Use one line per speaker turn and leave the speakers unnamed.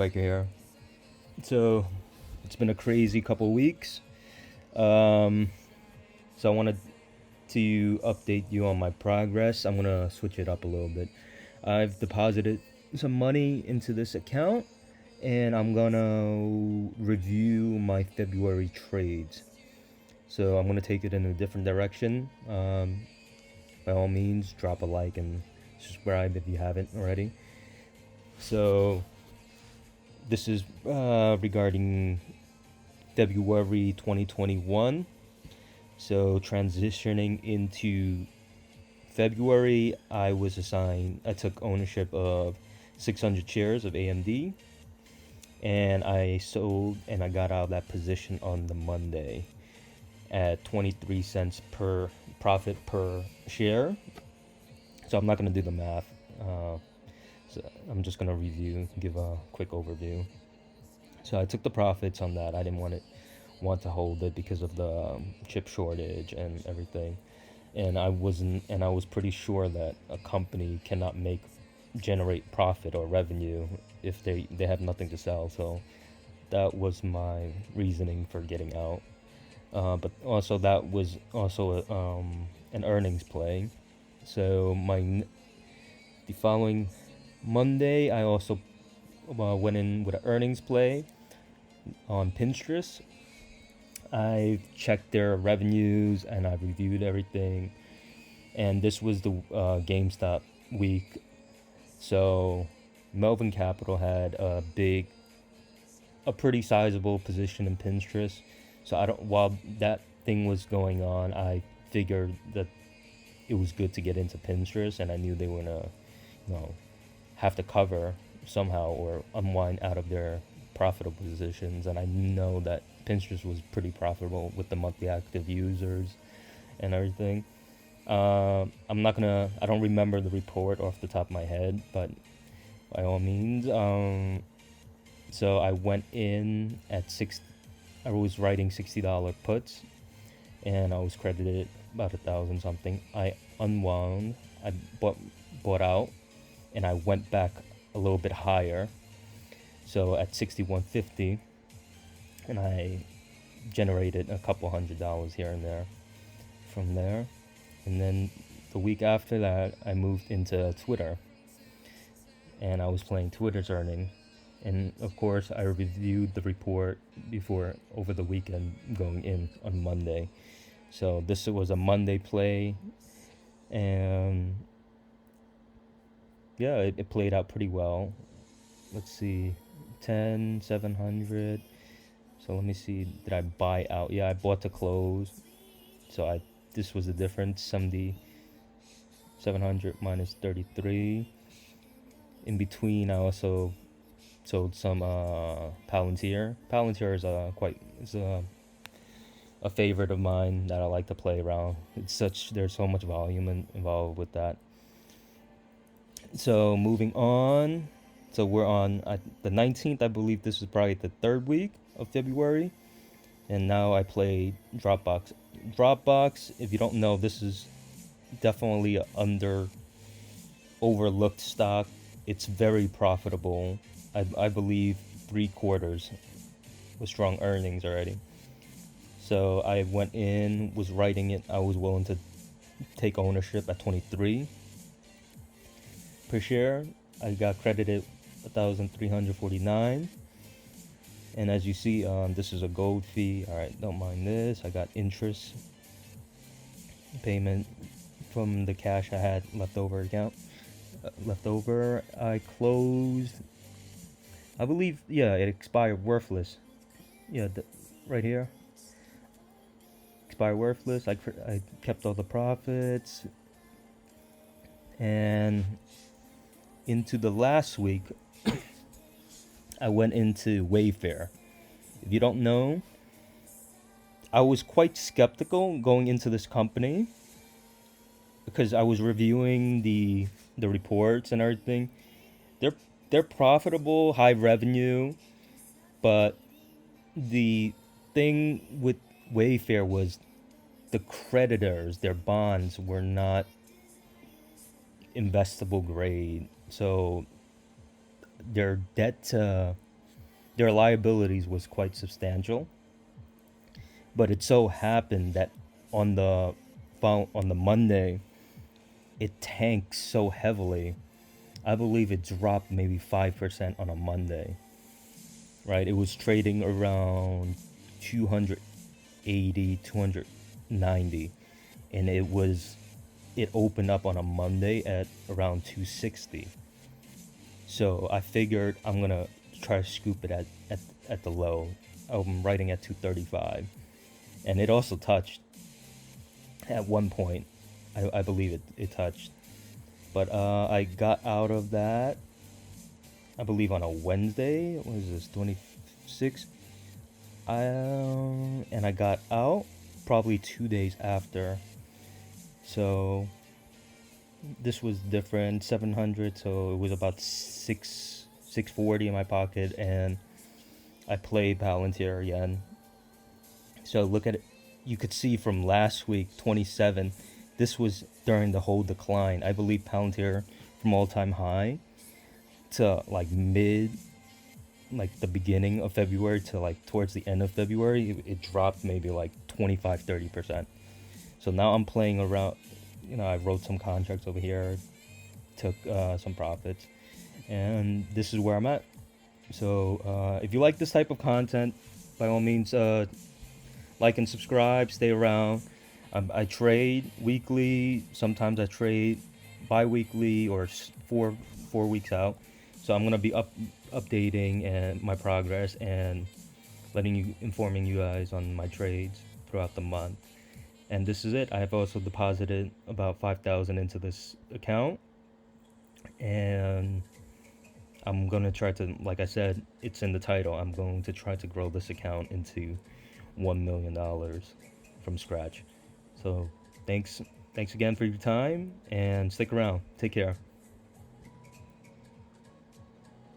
Like here. So it's been a crazy couple weeks. Um, so I wanted to update you on my progress. I'm gonna switch it up a little bit. I've deposited some money into this account, and I'm gonna review my February trades. So I'm gonna take it in a different direction. By all means, drop a like and subscribe if you haven't already. So this is regarding February 2021. So transitioning into February, I took ownership of 600 shares of AMD, and I sold and I got out of that position on the Monday at 23 cents per profit per share. So I'm not going to do the math. So I'm just going to give a quick overview. So I took the profits on that. I didn't want to hold it because of the chip shortage and everything. And I was pretty sure that a company cannot generate profit or revenue if they have nothing to sell. So that was my reasoning for getting out. But also that was also an earnings play. So the following Monday, I also went in with an earnings play on Pinterest. I checked their revenues and I reviewed everything. And this was the GameStop week. So Melvin Capital had a pretty sizable position in Pinterest. So while that thing was going on, I figured that it was good to get into Pinterest, and I knew they were gonna, have to cover somehow or unwind out of their profitable positions. And I know that Pinterest was pretty profitable with the monthly active users and everything. I don't remember the report off the top of my head, but by all means, so I went in at I was writing $60 puts, and I was credited about 1,000 something. I unwound, I bought out, and I went back a little bit higher. So at 61.50, and I generated a couple $100 here and there from there. And then the week after that, I moved into Twitter, and I was playing Twitter's earning. And of course, I reviewed the report over the weekend going in on Monday. So this was a Monday play, and yeah, it played out pretty well. Let's see, 10, 700. So let me see, did I buy out? Yeah, I bought to close. So this was the difference, 700 minus 33. In between, I also sold some Palantir. Palantir is a favorite of mine that I like to play around. There's so much volume involved with that. So moving on, so we're on the 19th. I believe this is probably the third week of February, and now I played Dropbox. Dropbox, if you don't know, this is definitely an overlooked stock. It's very profitable. I believe 3/4 with strong earnings already. So I went in, was writing it. I was willing to take ownership at 23 per share. I got credited 1,349. And as you see, this is a gold fee. All right, don't mind this. I got interest payment from the cash I had left over. I closed. I believe, yeah, it expired worthless. Yeah, right here. Expired worthless. I kept all the profits. And into the last week, I went into Wayfair. If you don't know, I was quite skeptical going into this company because I was reviewing the reports and everything. They're profitable, high revenue, but the thing with Wayfair was the creditors, their bonds were not investable grade. So their debt to their liabilities was quite substantial. But it so happened that on the on the Monday, it tanked so heavily. I believe it dropped maybe 5% on a Monday. Right? It was trading around 280, 290, and it opened up on a Monday at around 260. So I figured I'm gonna try to scoop it at the low. I'm writing at 235, and it also touched at one point. I believe it touched, but I got out of that. I believe on a Wednesday. What is this? 26. And I got out probably 2 days after. So this was different. 700. So it was about 640 in my pocket, and I played Palantir again. So look at it. You could see from last week, 27. This was during the whole decline. I believe Palantir from all-time high to like the beginning of February to like towards the end of February, it dropped maybe like 25-30%. So now I'm playing around. I wrote some contracts over here, took some profits, and this is where I'm at. So if you like this type of content, by all means, like and subscribe. Stay around. I trade weekly. Sometimes I trade bi-weekly or 4 weeks out. So I'm gonna be updating and my progress and informing you guys on my trades throughout the month. And this is it. I have also deposited about 5,000 into this account, and I'm gonna try to, like I said, it's in the title. I'm going to try to grow this account into $1 million from scratch. So thanks again for your time, and stick around. Take care.